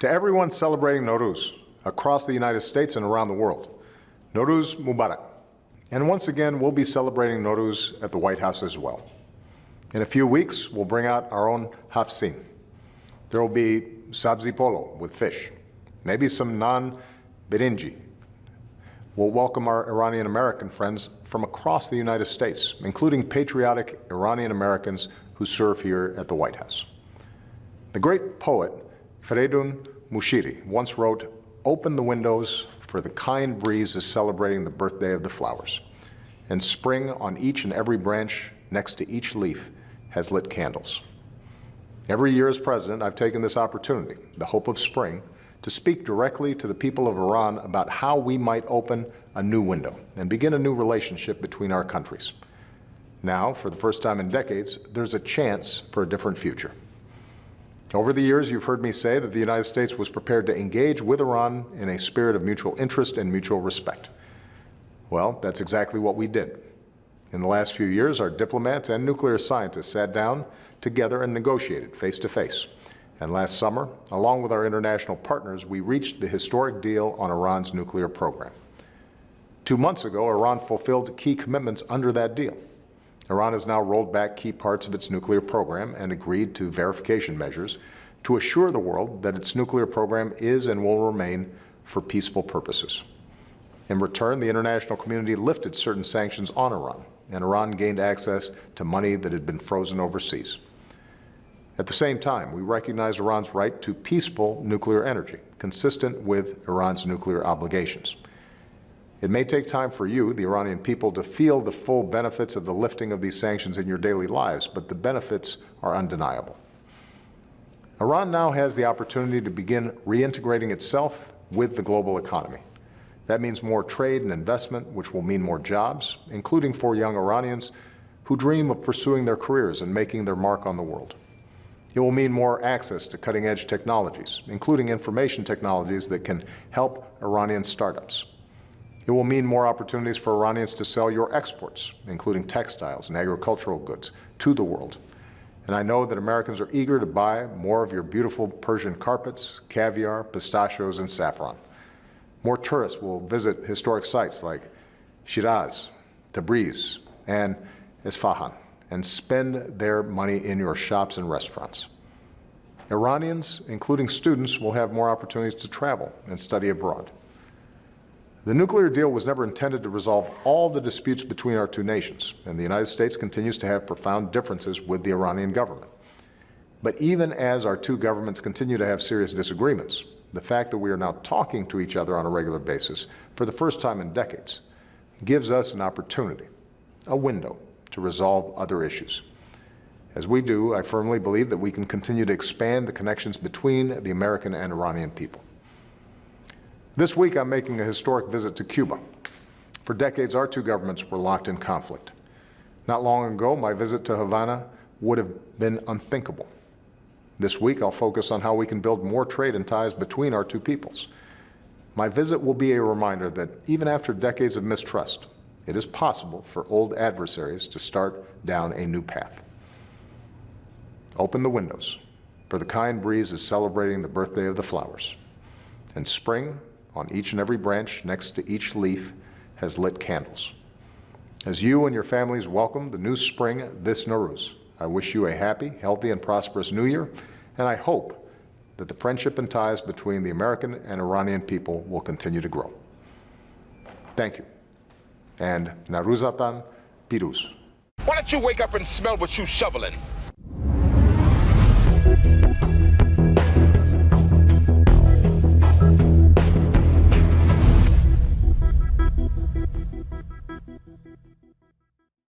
To everyone celebrating Nowruz across the United States and around the world, Nowruz Mubarak. And once again, we'll be celebrating Nowruz at the White House as well. In a few weeks, we'll bring out our own hafsin. There will be sabzi polo with fish, maybe some naan birinji. We'll welcome our Iranian American friends from across the United States, including patriotic Iranian Americans who serve here at the White House. The great poet Feridun Mushiri once wrote, "Open the windows, for the kind breeze is celebrating the birthday of the flowers, and spring on each and every branch next to each leaf has lit candles." Every year as president, I've taken this opportunity, the hope of spring, to speak directly to the people of Iran about how we might open a new window and begin a new relationship between our countries. Now, for the first time in decades, there's a chance for a different future. Over the years, you've heard me say that the United States was prepared to engage with Iran in a spirit of mutual interest and mutual respect. Well, that's exactly what we did. In the last few years, our diplomats and nuclear scientists sat down together and negotiated face-to-face. And last summer, along with our international partners, we reached the historic deal on Iran's nuclear program. 2 months ago, Iran fulfilled key commitments under that deal. Iran has now rolled back key parts of its nuclear program and agreed to verification measures to assure the world that its nuclear program is and will remain for peaceful purposes. In return, the international community lifted certain sanctions on Iran, and Iran gained access to money that had been frozen overseas. At the same time, we recognize Iran's right to peaceful nuclear energy, consistent with Iran's nuclear obligations. It may take time for you, the Iranian people, to feel the full benefits of the lifting of these sanctions in your daily lives, but the benefits are undeniable. Iran now has the opportunity to begin reintegrating itself with the global economy. That means more trade and investment, which will mean more jobs, including for young Iranians who dream of pursuing their careers and making their mark on the world. It will mean more access to cutting-edge technologies, including information technologies that can help Iranian startups. It will mean more opportunities for Iranians to sell your exports, including textiles and agricultural goods, to the world. And I know that Americans are eager to buy more of your beautiful Persian carpets, caviar, pistachios, and saffron. More tourists will visit historic sites like Shiraz, Tabriz, and Isfahan, and spend their money in your shops and restaurants. Iranians, including students, will have more opportunities to travel and study abroad. The nuclear deal was never intended to resolve all the disputes between our two nations, and the United States continues to have profound differences with the Iranian government. But even as our two governments continue to have serious disagreements, the fact that we are now talking to each other on a regular basis for the first time in decades gives us an opportunity, a window, to resolve other issues. As we do, I firmly believe that we can continue to expand the connections between the American and Iranian people. This week, I'm making a historic visit to Cuba. For decades, our two governments were locked in conflict. Not long ago, my visit to Havana would have been unthinkable. This week, I'll focus on how we can build more trade and ties between our two peoples. My visit will be a reminder that even after decades of mistrust, it is possible for old adversaries to start down a new path. Open the windows, for the kind breeze is celebrating the birthday of the flowers, and spring, on each and every branch next to each leaf, has lit candles. As you and your families welcome the new spring this Nowruz, I wish you a happy, healthy, and prosperous New Year, and I hope that the friendship and ties between the American and Iranian people will continue to grow. Thank you, and Nowruzatan Piruz. Why don't you wake up and smell what you shoveling?